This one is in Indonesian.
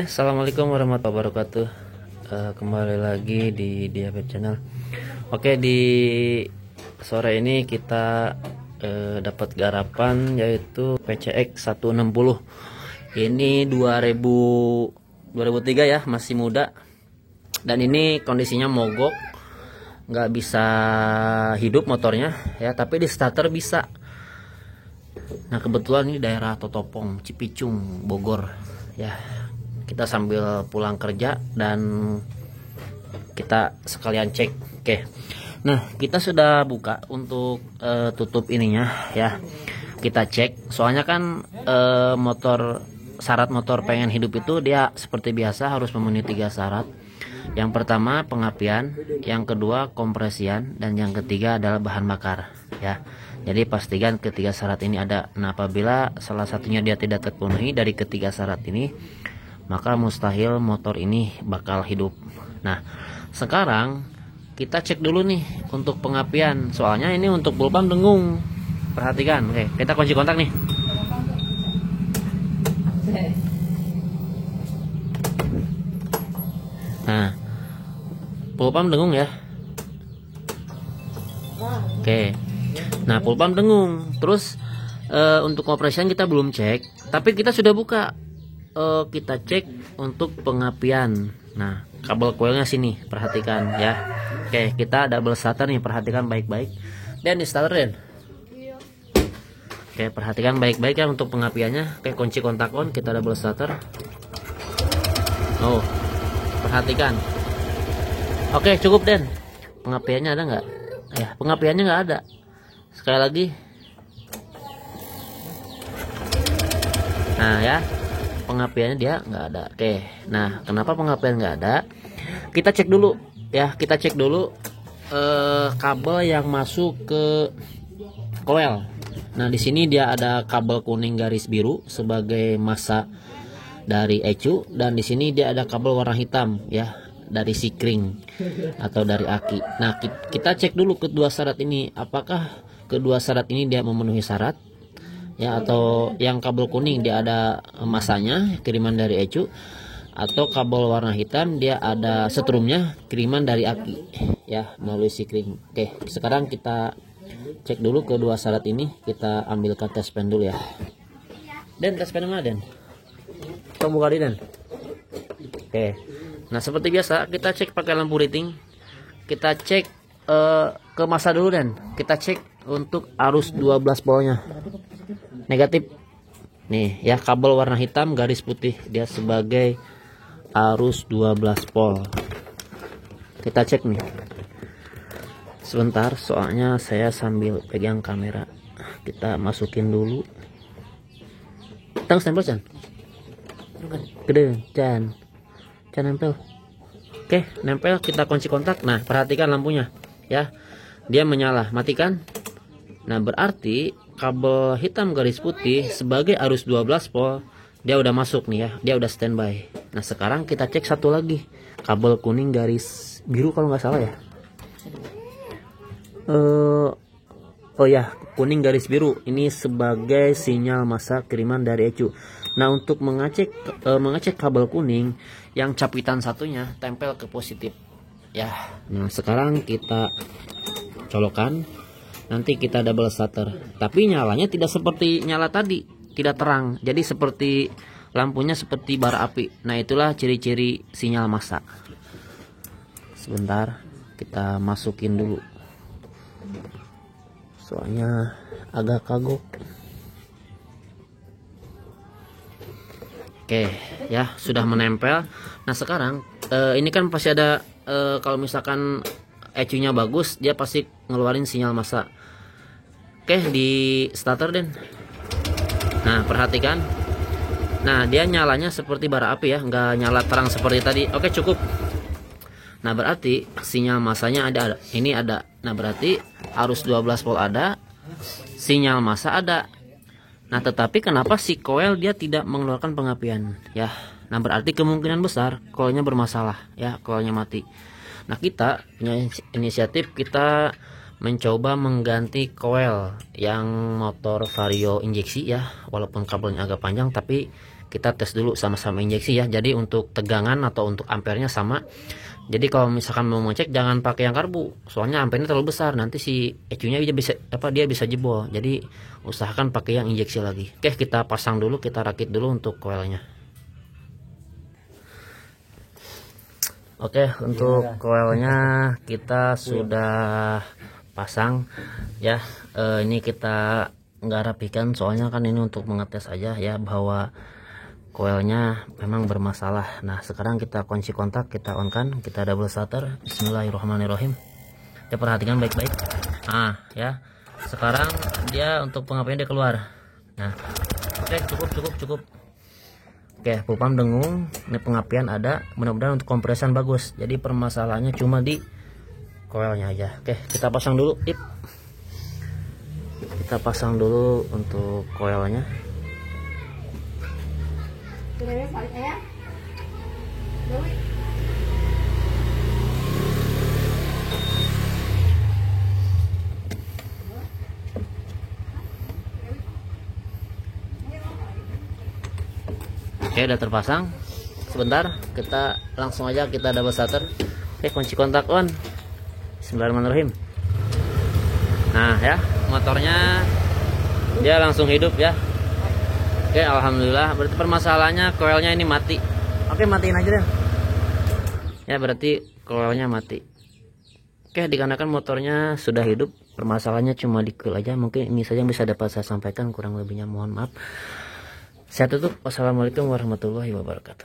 Assalamualaikum warahmatullahi wabarakatuh. Kembali lagi di Diabet Channel. Oke, di sore ini kita dapat garapan yaitu PCX 160. Ini 2003 ya, masih muda. Dan ini kondisinya mogok, nggak bisa hidup motornya ya, tapi di starter bisa. Nah, kebetulan ini daerah Totopong, Cipicung, Bogor ya. Kita sambil pulang kerja dan kita sekalian cek. Oke. Nah, kita sudah buka untuk tutup ininya ya. Kita cek. Soalnya kan syarat motor pengen hidup itu dia seperti biasa harus memenuhi 3 syarat. Yang pertama pengapian, yang kedua kompresian, dan yang ketiga adalah bahan bakar ya. Jadi pastikan ketiga syarat ini ada. Nah, apabila salah satunya dia tidak terpenuhi dari ketiga syarat ini, maka mustahil motor ini bakal hidup. Nah, sekarang kita cek dulu nih untuk pengapian. Soalnya ini untuk bulbam dengung. Perhatikan. Oke, kita kunci kontak nih. Nah, bulbam dengung ya. Oke. Nah, bulbam dengung. Terus untuk operation kita belum cek, tapi kita sudah buka. Kita cek untuk pengapian. Nah, kabel coilnya sini, perhatikan ya. Oke, kita double starter nih, perhatikan baik-baik. Dan di starter Den. Oke, perhatikan baik-baik ya untuk pengapiannya. Oke, kunci kontak on, kita double starter. Oh, perhatikan. Oke, cukup Den. Pengapiannya ada nggak? Ya, pengapiannya nggak ada. Sekali lagi. Nah ya, pengapiannya dia nggak ada. Oke, nah kenapa pengapian nggak ada? Kita cek dulu ya, kita cek dulu kabel yang masuk ke coil. Nah, di sini dia ada kabel kuning garis biru sebagai massa dari ECU, dan di sini dia ada kabel warna hitam ya dari sikring atau dari aki. Nah, kita cek dulu kedua syarat ini, apakah kedua syarat ini dia memenuhi syarat ya, atau yang kabel kuning dia ada masanya kiriman dari ECU, atau kabel warna hitam dia ada setrumnya kiriman dari aki ya melalui sikring. Oke, sekarang kita cek dulu kedua syarat ini. Kita ambilkan tes pen dulu ya. Dan tes pen mana Den? Kamu buka Den. Oke. Nah, seperti biasa kita cek pakai lampu riting. Kita cek ke massa dulu Dan. Kita cek untuk arus 12 voltnya. Negatif. Nih ya, kabel warna hitam garis putih dia sebagai arus 12 volt. Kita cek nih. Sebentar, soalnya saya sambil pegang kamera. Kita masukin dulu. Tang stempel Chan. Gede Chan. Chan nempel. Oke, nempel, kita kunci kontak. Nah, perhatikan lampunya ya. Dia menyala, matikan. Nah, berarti kabel hitam garis putih sebagai arus 12 volt dia udah masuk nih ya, dia udah standby. Nah, sekarang kita cek satu lagi, kabel kuning garis biru kalau nggak salah ya. Oh ya, kuning garis biru ini sebagai sinyal massa kiriman dari ECU. Nah, untuk mengecek kabel kuning yang capitan satunya tempel ke positif ya. Nah, sekarang kita colokan. Nanti kita double starter. Tapi nyalanya tidak seperti nyala tadi, tidak terang. Jadi seperti lampunya seperti bara api. Nah, itulah ciri-ciri sinyal massa. Sebentar, kita masukin dulu. Soalnya agak kagok. Oke, ya sudah menempel. Nah, sekarang ini kan pasti ada kalau misalkan ECU-nya bagus, dia pasti ngeluarin sinyal massa. Oke, di starter Den. Nah, perhatikan. Nah, dia nyalanya seperti bara api ya, nggak nyala terang seperti tadi. Oke, cukup. Nah, berarti sinyal massanya ada. Ini ada. Nah, berarti arus 12 volt ada, sinyal massa ada. Nah, tetapi kenapa si coil dia tidak mengeluarkan pengapian ya? Nah, berarti kemungkinan besar coilnya bermasalah ya, coilnya mati. Nah, kita punya inisiatif, kita mencoba mengganti coil yang motor vario injeksi ya, walaupun kabelnya agak panjang, tapi kita tes dulu sama-sama injeksi ya. Jadi untuk tegangan atau untuk ampernya sama. Jadi kalau misalkan mau ngecek jangan pakai yang karbu, soalnya ampernya terlalu besar, nanti si ECU-nya dia bisa jebol. Jadi usahakan pakai yang injeksi lagi. Oke, kita pasang dulu, kita rakit dulu untuk koilnya. Oke, untuk koilnya kita sudah pasang ya. Ini kita nggak rapikan soalnya kan ini untuk mengetes aja ya bahwa koilnya memang bermasalah. Nah, sekarang kita kunci kontak, kita on kan, kita double starter. Bismillahirrahmanirrahim. Ya, perhatikan baik-baik. Nah ya, sekarang dia untuk pengapian dia keluar. Nah, oke, cukup. Oke, pupam dengung, ini pengapian ada, mudah-mudahan untuk kompresan bagus. Jadi permasalahannya cuma di koilnya aja. Oke, kita pasang dulu, kita pasang dulu untuk koilnya. Oke, udah terpasang. Sebentar, kita langsung aja kita double starter. Oke, kunci kontak on. Bismillahirrahmanirrahim. Nah ya, motornya dia langsung hidup ya. Oke, alhamdulillah. Berarti permasalahannya koilnya ini mati. Oke, matiin aja deh. Ya, berarti koilnya mati. Oke, dikarenakan motornya sudah hidup, permasalahannya cuma di coil aja. Mungkin ini saja yang bisa dapat saya sampaikan, kurang lebihnya mohon maaf. Saya tutup. Wassalamualaikum warahmatullahi wabarakatuh.